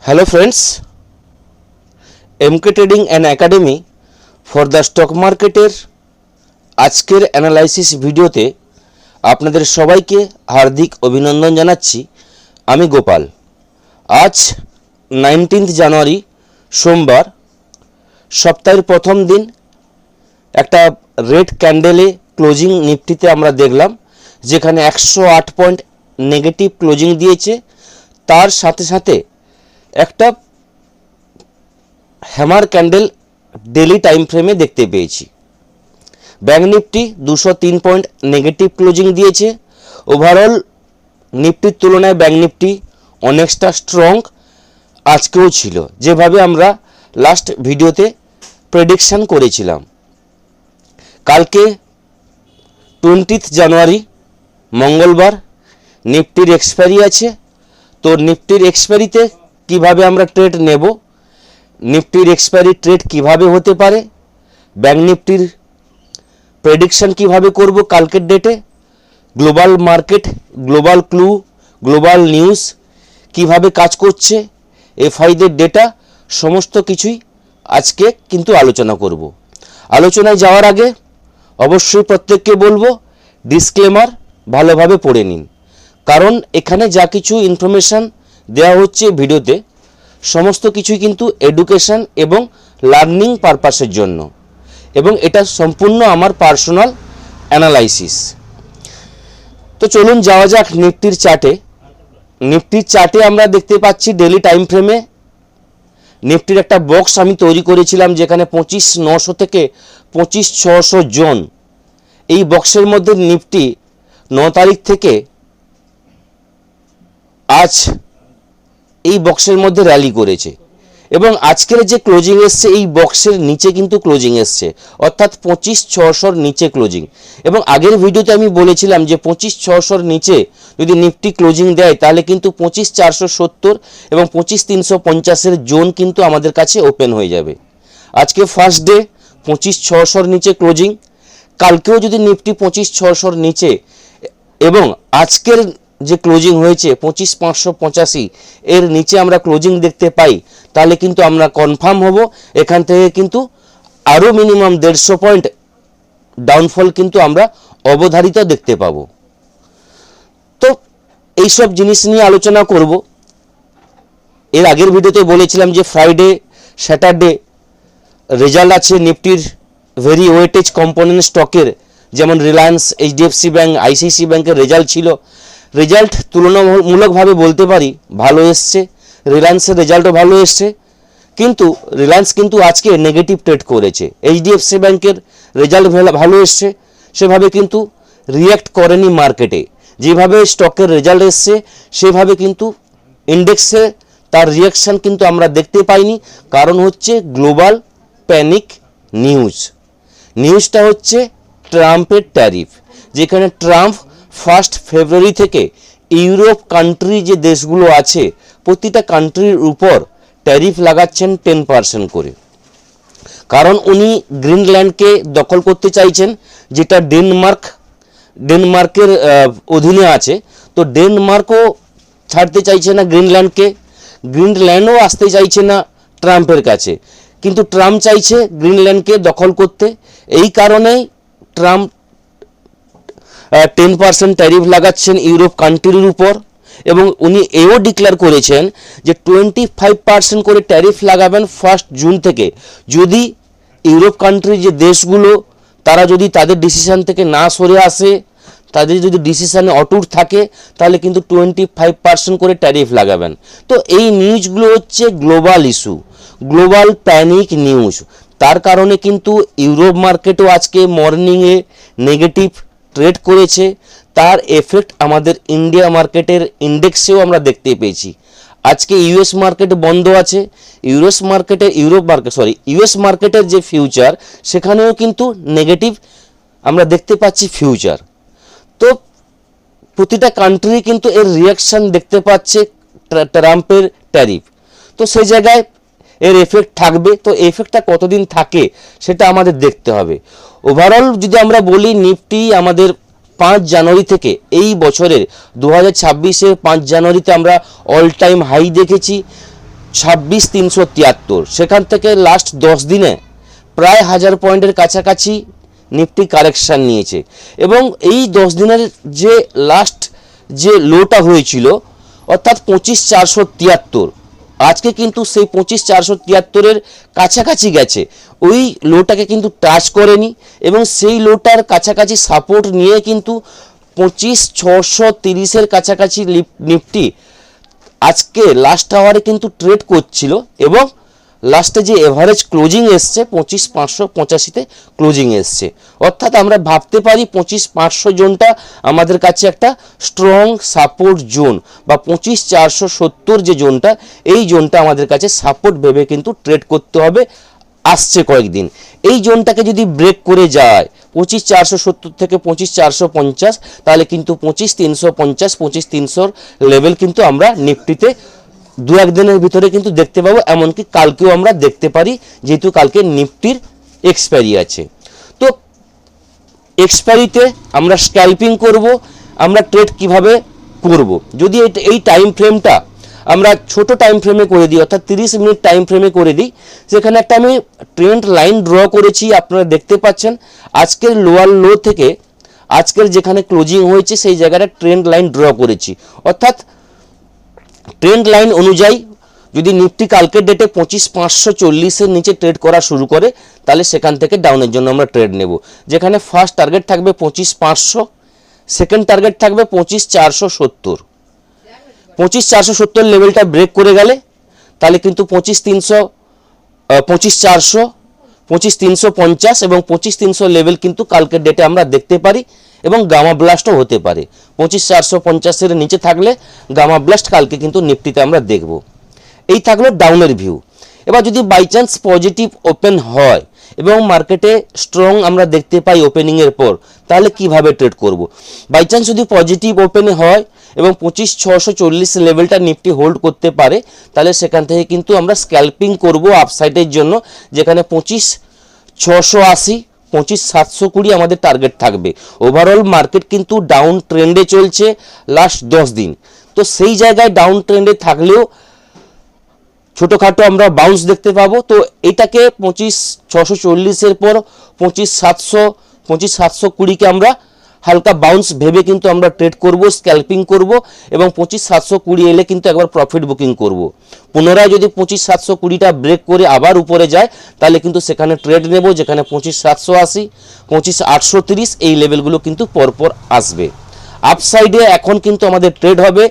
Hello friends, MK Trading and Academy for the stock marketer আজকের analysis ভিডিওতে আপনাদের সবাইকে হার্দিক অভিনন্দন জানাচ্ছি। আমি গোপাল। আজ 19 জানুয়ারি সোমবার, সপ্তাহের প্রথম দিন। একটা রেড ক্যান্ডেলে ক্লোজিং নিফটিতে আমরা দেখলাম, যেখানে 108 পয়েন্ট নেগেটিভ ক্লোজিং দিয়েছে। তার সাথে সাথে একটা হ্যামার ক্যান্ডেল ডেলি টাইম ফ্রেমে দেখতে পেয়েছি। Bank Nifty 203 point negative closing দিয়েছে। ওভারঅল নিফটির তুলনায় ব্যাংক নিফটি অনেকটা স্ট্রং আজকেও ছিল, যেভাবে আমরা লাস্ট ভিডিওতে প্রেডিকশান করেছিলাম। কালকে 20 জানুয়ারি মঙ্গলবার নিফটির এক্সপায়ারি আছে। তো নিফটির এক্সপায়ারিতে কিভাবে আমরা ট্রেড নেব, নিফটির এক্সপায়ারি ট্রেড কিভাবে হতে পারে, ব্যাংক নিফটির প্রেডিকশন কিভাবে করব কালকের ডেটে, global market, global clue, global news কিভাবে কাজ করছে, এফআইদের ডেটা, সমস্ত কিছুই আজকে কিন্তু আলোচনা করব। আলোচনায় যাওয়ার আগে অবশ্যই প্রত্যেককে বলবো ডিসক্লেমার ভালোভাবে পড়ে নিন, কারণ এখানে যা কিছু ইনফরমেশান দেওয়া হচ্ছে ভিডিওতে সমস্ত কিছুই কিন্তু এডুকেশন এবং লার্নিং পারপাসের জন্য, এবং এটা সম্পূর্ণ আমার পার্সোনাল অ্যানালাইসিস। তো চলুন যাওয়া যাক নিফটির চার্টে। নিফটির চার্টে আমরা দেখতে পাচ্ছি ডেলি টাইম ফ্রেমে নিফটির একটা বক্স আমি তৈরি করেছিলাম, যেখানে 25,900 থেকে 25,600 জোন। এই বক্সের মধ্যে নিফটি 9 তারিখ থেকে আজ এই বক্সের মধ্যে র্যালি করেছে, এবং আজকের যে ক্লোজিং এসছে এই বক্সের নিচে কিন্তু ক্লোজিং এসছে, অর্থাৎ 25,600 নিচে ক্লোজিং। এবং আগের ভিডিওতে আমি বলেছিলাম যে 25,600 নিচে যদি নিফটি ক্লোজিং দেয় তাহলে কিন্তু 25,470 এবং 25,350 জোন কিন্তু আমাদের কাছে ওপেন হয়ে যাবে। আজকে ফার্স্ট ডে 25,600 নিচে ক্লোজিং। কালকেও যদি নিফটি 25,600 নিচে এবং আজকের যে ক্লোজিং হয়েছে 25,585 এর নিচে আমরা ক্লোজিং দেখতে পাই, তাহলে কিন্তু আমরা কনফার্ম হব এখান থেকে কিন্তু আরও মিনিমাম 150 পয়েন্ট ডাউনফল কিন্তু আমরা অবধারিত দেখতে পাবো। তো এইসব জিনিস নিয়ে আলোচনা করব। এর আগের ভিডিওতে বলেছিলাম যে ফ্রাইডে স্যাটারডে রেজাল্ট আছে নিফটির ভেরি ওয়েটেজ কম্পোনেন্ট স্টকের, যেমন রিলায়েন্স, এইচডিএফসি ব্যাঙ্ক, আইসিআইসি ব্যাঙ্কের রেজাল্ট ছিল। রেজাল্ট তুলনামূলকভাবে বলতে পারি ভালো এসছে, রিলায়েন্সের রেজাল্টও ভালো এসছে, কিন্তু রিলায়েন্স কিন্তু আজকে নেগেটিভ ট্রেড করেছে। এইচডিএফসি ব্যাঙ্কের রেজাল্ট ভালো এসছে, সেভাবে কিন্তু রিয়্যাক্ট করেনি মার্কেটে। যেভাবে স্টকের রেজাল্ট এসছে সেভাবে কিন্তু ইন্ডেক্সে তার রিয়াকশান কিন্তু আমরা দেখতে পাইনি, কারণ হচ্ছে গ্লোবাল প্যানিক নিউজটা হচ্ছে ট্রাম্পের ট্যারিফ, যেখানে ট্রাম্প 1 ফেব্রুয়ারি থেকে ইউরোপ কান্ট্রি যে দেশগুলো আছে প্রতিটা কান্ট্রির উপর ট্যারিফ লাগাচ্ছেন 10% করে, কারণ উনি গ্রিনল্যান্ডকে দখল করতে চাইছেন, যেটা ডেনমার্কের অধীনে আছে। তো ডেনমার্কও ছাড়তে চাইছে না গ্রিনল্যান্ডকে, গ্রিনল্যান্ডও আসতে চাইছে না ট্রাম্পের কাছে, কিন্তু ট্রাম্প চাইছে গ্রিনল্যান্ডকে দখল করতে। এই কারণেই ট্রাম্প 10% ট্যারিফ লাগাচ্ছেন ইউরোপ কান্ট্রির উপর, এবং উনি এও ডিক্লেয়ার করেছেন যে 25% করে ট্যারিফ লাগাবেন 1 জুন থেকে। যদি ইউরোপ কান্ট্রির যে দেশগুলো তারা যদি তাদের ডিসিশন থেকে না সরে আসে, তাদের যদি ডিসিশনে অটুট থাকে, তাহলে কিন্তু 25% করে ট্যারিফ লাগাবেন। তো এই নিউজগুলো হচ্ছে global issue, global panic news. তার কারণে কিন্তু ইউরোপ মার্কেটও আজকে মর্নিংয়ে নেগেটিভ ট্রেড করেছে। তার এফেক্ট আমাদের ইন্ডিয়া মার্কেটের ইন্ডেক্সেও আমরা দেখতে পেয়েছি। আজকে ইউএস মার্কেট বন্ধ আছে, ইউএস মার্কেটের যে ফিউচার সেখানেও কিন্তু নেগেটিভ আমরা দেখতে পাচ্ছি ফিউচার। তো প্রতিটা কান্ট্রি কিন্তু এর রিয়াকশান দেখতে পাচ্ছে ট্রাম্পের ট্যারিফ। তো সেই জায়গায় এর এফেক্ট থাকবে। তো এফেক্টটা কতদিন থাকে সেটা আমাদের দেখতে হবে। ওভারঅল যদি আমরা বলি, নিফটি আমাদের 5 জানুয়ারি থেকে এই বছরের 2026-এর 5 জানুয়ারিতে আমরা অল টাইম হাই দেখেছি 26,373, সেখান থেকে লাস্ট 10 দিনে প্রায় 1000 পয়েন্টের কাছাকাছি নিফটি কারেকশান নিয়েছে। এবং এই 10 দিনের যে লাস্ট যে লোটা হয়েছিল অর্থাৎ 25,473, আজকে কিন্তু সেই 25,473-এর কাছাকাছি গেছে, ওই লোটাকে কিন্তু টাচ করেনি এবং সেই লোটার কাছাকাছি সাপোর্ট নিয়ে কিন্তু 25,630-এর কাছাকাছি নিফটি আজকে লাস্ট আওয়ারে কিন্তু ট্রেড করছিল এবং লাস্টে যে এভারেজ ক্লোজিং এসছে 25,585-তে ক্লোজিং এসছে। অর্থাৎ আমরা ভাবতে পারি 25,500 জোনটা আমাদের কাছে একটা স্ট্রং সাপোর্ট জোন, বা 25,470 যে জোনটা, এই জোনটা আমাদের কাছে সাপোর্ট ভেবে কিন্তু ট্রেড করতে হবে আসছে কয়েকদিন। এই জোনটাকে যদি ব্রেক করে যায় 25,470 থেকে 25,450, তাহলে কিন্তু 25,350, 25,300 লেভেল কিন্তু আমরা নিফটিতে 2-1 দিনের ভিতরে কিন্তু দেখতে পাবো, এমনকি কালকেও আমরা দেখতে পারি, যেহেতু কালকে নিফটির এক্সপায়ারি আছে। তো এক্সপায়ারিতে আমরা স্ক্যাল্পিং করব, আমরা ট্রেড কিভাবে করব, যদি এই টাইম ফ্রেমটা আমরা ছোট টাইম ফ্রেমে করে দিই, অর্থাৎ 30 মিনিট টাইম ফ্রেমে করে দিই, সেখানে একটা আমি ট্রেন্ড লাইন ড্র করেছি, আপনারা দেখতে পাচ্ছেন। আজকের লোয়ার লো থেকে আজকের যেখানে ক্লোজিং হয়েছে সেই জায়গাটা ট্রেন্ড লাইন ড্র করেছি, অর্থাৎ ট্রেন্ড লাইন অনুযায়ী যদি নিফটি কালকের ডেটে 25,540-এর নিচে ট্রেড করা শুরু করে, তাহলে সেখান থেকে ডাউনের জন্য আমরা ট্রেড নেব, যেখানে ফার্স্ট টার্গেট থাকবে 25,500, সেকেন্ড টার্গেট থাকবে 25,470। 25,470 লেভেলটা ব্রেক করে গেলে তাহলে কিন্তু 25,300, 25,400, 25,350 এবং 25,300 লেভেল কিন্তু কালকের ডেটে আমরা দেখতে পারি এবং গামা ব্লাস্টও হতে পারে। 25,450-এর নিচে থাকলে গামা ব্লাস্ট কালকে কিন্তু নিফটিতে আমরা দেখব। এই থাকলো ডাউনের ভিউ। এবার যদি বাই চান্স পজিটিভ ওপেন হয় এবং মার্কেটে স্ট্রং আমরা দেখতে পাই ওপেনিংয়ের পর, তাহলে কিভাবে ট্রেড করব। বাই চান্স যদি পজিটিভ ওপেন হয় এবং 25,640 লেভেলটা নিফটি হোল্ড করতে পারে, তাহলে সেখান থেকে কিন্তু আমরা স্ক্যাল্পিং করব আপসাইডের জন্য, যেখানে 25,680, 25,720 আমাদের টার্গেট থাকবে। ওভারঅল মার্কেট কিন্তু ডাউন ট্রেন্ডে চলছে লাস্ট 10 দিন, তো সেই জায়গায় ডাউন ট্রেন্ডে থাকলেও ছোটোখাটো আমরা বাউন্স দেখতে পাবো। তো এটাকে 25,640-এর পর 25,700, 25,720-কে আমরা হালকা বাউন্স ভেবে কিন্তু আমরা ট্রেড করব, স্ক্যাল্পিং করব এবং 25,720 এলে কিন্তু একবার প্রফিট বুকিং করব। পুনরায় যদি 25,720টা ব্রেক করে আবার উপরে যায়, তাহলে কিন্তু সেখানে ট্রেড নেব, যেখানে 25,780, 25,830 এই লেভেলগুলো কিন্তু পরপর আসবে। আপসাইডে এখন কিন্তু আমাদের ট্রেড হবে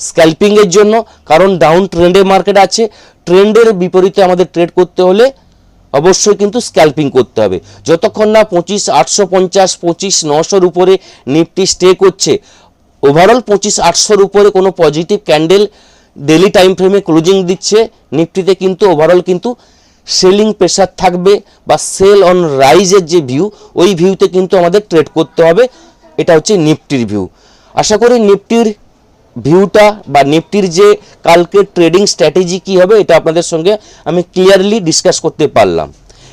স্ক্যাল্পিংয়ের জন্য, কারণ ডাউন ট্রেন্ডে মার্কেট আছে। ট্রেন্ডের বিপরীতে আমাদের ট্রেড করতে হলে অবশ্যই কিন্তু স্ক্যাল্পিং করতে হবে। যতক্ষণ না 25,850, 25,900-র উপরে নিফটি স্টে করছে, ওভারঅল 25,800-র উপরে কোনো পজিটিভ ক্যান্ডেল ডেলি টাইম ফ্রেমে ক্লোজিং দিচ্ছে নিফটিতে, কিন্তু ওভারঅল কিন্তু সেলিং প্রেশার থাকবে, বা সেল অন রাইজের যে ভিউ, ওই ভিউতে কিন্তু আমাদের ট্রেড করতে হবে। এটা হচ্ছে নিফটির ভিউ। আশা করি নিফটির ভিউটা বা নিফটির যে কালকে ট্রেডিং স্ট্র্যাটেজি কী হবে, এটা আপনাদের সঙ্গে আমি ক্লিয়ারলি ডিসকাস করতে পারলাম।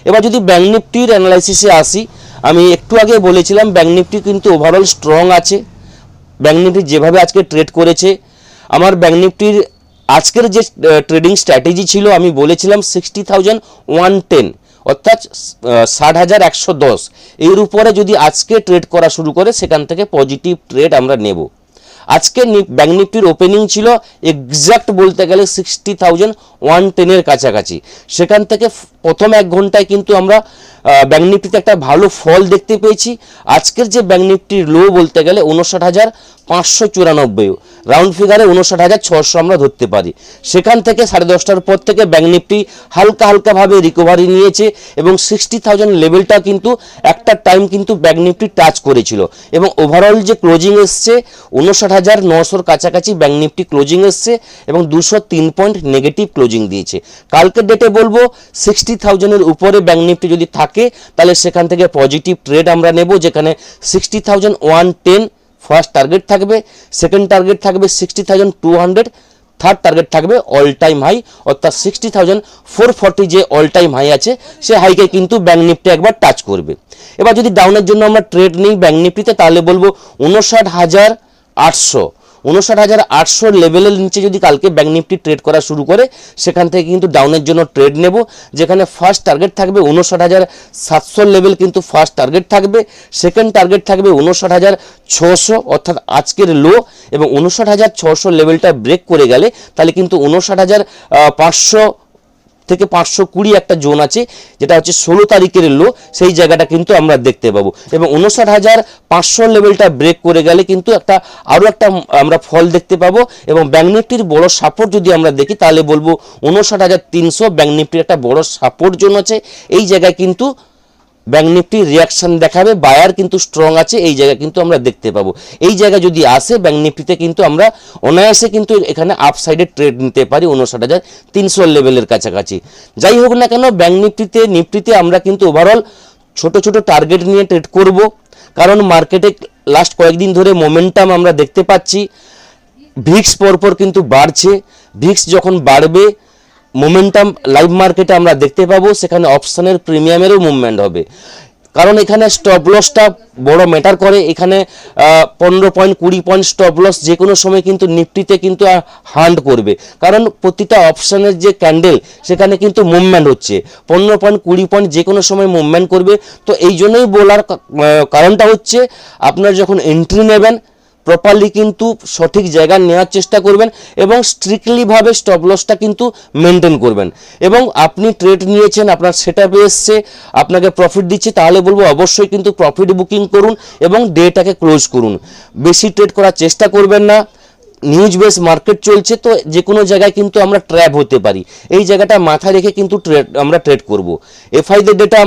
এবার যদি ব্যাঙ্ক নিফটির অ্যানালাইসিসে আসি, আমি একটু আগে বলেছিলাম ব্যাঙ্ক নিফটি কিন্তু ওভারঅল স্ট্রং আছে। ব্যাঙ্ক নিফটি যেভাবে আজকে ট্রেড করেছে, আমার ব্যাঙ্ক নিফটির আজকের যে ট্রেডিং স্ট্র্যাটেজি ছিল, আমি বলেছিলাম 60,110, অর্থাৎ 60,110 এর উপরে যদি আজকে ট্রেড করা শুরু করে, সেখান থেকে পজিটিভ ট্রেড আমরা নেব। আজকে ব্যাঙ্ক নিফটির ওপেনিং ছিল এক্স্যাক্ট বলতে গেলে 60,110-এর কাছাকাছি। সেখান থেকে প্রথম 1 ঘন্টায় কিন্তু আমরা ব্যাঙ্ক নিফটিতে একটা ভালো ফল দেখতে পেয়েছি। আজকের যে ব্যাঙ্ক নিফটির লো বলতে গেলে 59,594, রাউন্ড ফিগারে 59,600 আমরা ধরতে পারি। সেখান থেকে 10:30টার পর থেকে ব্যাঙ্ক নিফটি হালকাভাবে রিকভারি নিয়েছে এবং 60,000 লেভেলটা কিন্তু একটা টাইম কিন্তু ব্যাঙ্ক নিফটি টাচ করেছিল, এবং ওভারঅল যে ক্লোজিং এসছে 59,900-র কাছাকাছি ব্যাঙ্ক নিফটি ক্লোজিং এসছে এবং 203 পয়েন্ট নেগেটিভ ক্লোজিং দিয়েছে। কালকের ডেটে বলবো 60,000-এর উপরে ব্যাঙ্ক নিফটি যদি থাকে, তাহলে সেখান থেকে পজিটিভ ট্রেড আমরা নেব, যেখানে 60,110 ফার্স্ট টার্গেট থাকবে, সেকেন্ড টার্গেট থাকবে 60,200, থার্ড টার্গেট থাকবে অল টাইম হাই, অর্থাৎ 60,440 যে অল টাইম হাই আছে, সে হাইকে কিন্তু ব্যাঙ্ক নিফটি একবার টাচ করবে। এবার যদি ডাউনের জন্য আমরা ট্রেড নিই ব্যাঙ্ক নিফটিতে, তাহলে বলবো 59,800, 59,800 লেভেলের নিচে যদি কালকে ব্যাংক নিফটি ট্রেড করা শুরু করে, সেখান থেকে কিন্তু ডাউনের জন্য ট্রেড নেব, যেখানে ফার্স্ট টার্গেট থাকবে 59,700 লেভেল কিন্তু ফার্স্ট টার্গেট থাকবে। সেকেন্ড টার্গেট থাকবে 59,600 অর্থাৎ আজকের লো, এবং 59,600 লেভেলটা ব্রেক করে গেলে তাহলে কিন্তু 59,500 থেকে 520 একটা জোন আছে, যেটা হচ্ছে 16 তারিখের লো, সেই জায়গাটা কিন্তু আমরা দেখতে পাবো। এবং 59,500 লেভেলটা ব্রেক করে গেলে কিন্তু আরও একটা আমরা ফল দেখতে পাবো। এবং ব্যাংক নিফটির বড় সাপোর্ট যদি আমরা দেখি তাহলে বলবো 59,300 ব্যাংক নিফটির একটা বড় সাপোর্ট জোন আছে। এই জায়গায় কিন্তু ব্যাংক নিফটি রিয়াকশন দেখাবে, বায়ার কিন্তু স্ট্রং আছে, এই জায়গা কিন্তু আমরা দেখতে পাবো। এই জায়গা যদি আসে ব্যাংক নিফটিতে কিন্তু আমরা অনায়াসে কিন্তু এখানে আপসাইডে ট্রেড নিতে পারি 59,300 লেভেলের কাছাকাছি। যাই হোক না কেন, ব্যাংক নিফটিতে আমরা কিন্তু ওভারঅল ছোট ছোট টার্গেট নিয়ে ট্রেড করব, কারণ মার্কেটে লাস্ট কয়েকদিন ধরে মোমেন্টাম আমরা দেখতে পাচ্ছি। ভিক্স পরপর কিন্তু বাড়ছে, ভিক্স যখন বাড়বে মোমেন্টাম লাইভ মার্কেটে আমরা দেখতে পাবো, সেখানে অপশানের প্রিমিয়ামেরও মুভমেন্ট হবে। কারণ এখানে স্টপ লসটা বড় ম্যাটার করে। এখানে 15 পয়েন্ট 20 পয়েন্ট স্টপ লস যে কোনো সময় কিন্তু নিফটিতে কিন্তু হান্ট করবে, কারণ প্রতিটা অপশানের যে ক্যান্ডেল সেখানে কিন্তু মুভমেন্ট হচ্ছে, 15 পয়েন্ট 20 পয়েন্ট যে কোনো সময় মুভমেন্ট করবে। তো এই জন্যই বলার কারণটা হচ্ছে, আপনারা যখন এন্ট্রি নেবেন প্রপারলি কিন্তু সঠিক জায়গা নেওয়ার চেষ্টা করবেন, এবং স্ট্রিক্টলিভাবে স্টপ লসটা কিন্তু মেনটেন করবেন। এবং আপনি ট্রেড নিয়েছেন, আপনার সেটআপে এসছে, আপনাকে প্রফিট দিচ্ছে, তাহলে বলবো অবশ্যই কিন্তু প্রফিট বুকিং করুন এবং ডেটাকে ক্লোজ করুন। বেশি ট্রেড করার চেষ্টা করবেন না। নিউজ বেস মার্কেট চলছে, তো যে কোনো জায়গায় কিন্তু আমরা ট্র্যাপ হতে পারি, এই জায়গাটা মাথায় রেখে কিন্তু আমরা ট্রেড করব। এফআইদের ডেটা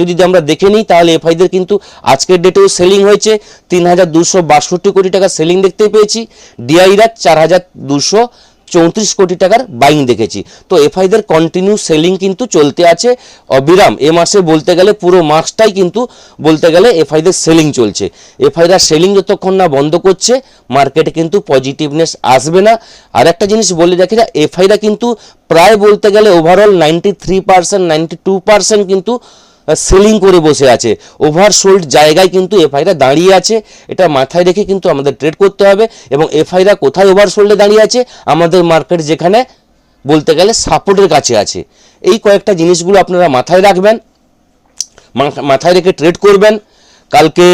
যদি আমরা দেখে নিই, তাহলে এফআইদের কিন্তু আজকের ডেটেও সেলিং হয়েছে, 3,262 কোটি টাকা সেলিং দেখতে পেয়েছি। ডিআইরা 4,234 কোটি টাকার বাইং দেখেছি। তো এফআইদের কন্টিনিউ সেলিং কিন্তু চলতে আছে অবিরাম। এ মাসে বলতে গেলে পুরো মাসটাই কিন্তু বলতে গেলে এফআইদের সেলিং চলছে। এফআইরা সেলিং যতক্ষণ না বন্ধ করছে মার্কেটে কিন্তু পজিটিভনেস আসবে না। আর একটা জিনিস বলে রাখি, এফআইরা কিন্তু প্রায় বলতে গেলে ওভারঅল 93% 92% কিন্তু সেলিং করে বসে আছে, ওভারসোল্ড জায়গায় কিন্তু এফআইরা দাঁড়িয়ে আছে। এটা মাথায় রেখে কিন্তু আমাদের ট্রেড করতে হবে। এবং এফআইরা কোথায় ওভারসোল্ডে দাঁড়িয়ে আছে, আমাদের মার্কেট যেখানে বলতে গেলে সাপোর্টের কাছে আছে। এই কয়েকটা জিনিসগুলো আপনারা মাথায় রাখবেন, মাথায় রেখে ট্রেড করবেন। কালকে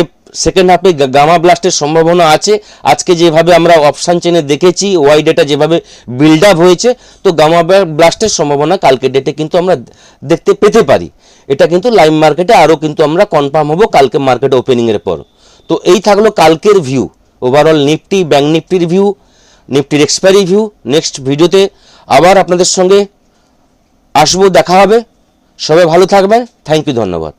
সেকেন্ড হাফে গামা ব্লাস্টের সম্ভাবনা আছে। আজকে যেভাবে আমরা অপশান চেনে দেখেছি, ওয়াই ডেটা যেভাবে বিল্ড আপ হয়েছে, তো গামা ব্লাস্টের সম্ভাবনা কালকে ডেটে কিন্তু আমরা দেখতে পেতে পারি। এটা কিন্তু লাইভ মার্কেটে আরও কিন্তু আমরা কনফার্ম হব কালকে মার্কেট ওপেনিংয়ের পর। তো এই থাকলো কালকের ভিউ, ওভারঅল নিফটি ব্যাংক নিফটির ভিউ, নিফটির এক্সপায়ারি ভিউ। নেক্সট ভিডিওতে আবার আপনাদের সঙ্গে আসবো, দেখা হবে। সবাই ভালো থাকবেন। থ্যাংক ইউ, ধন্যবাদ।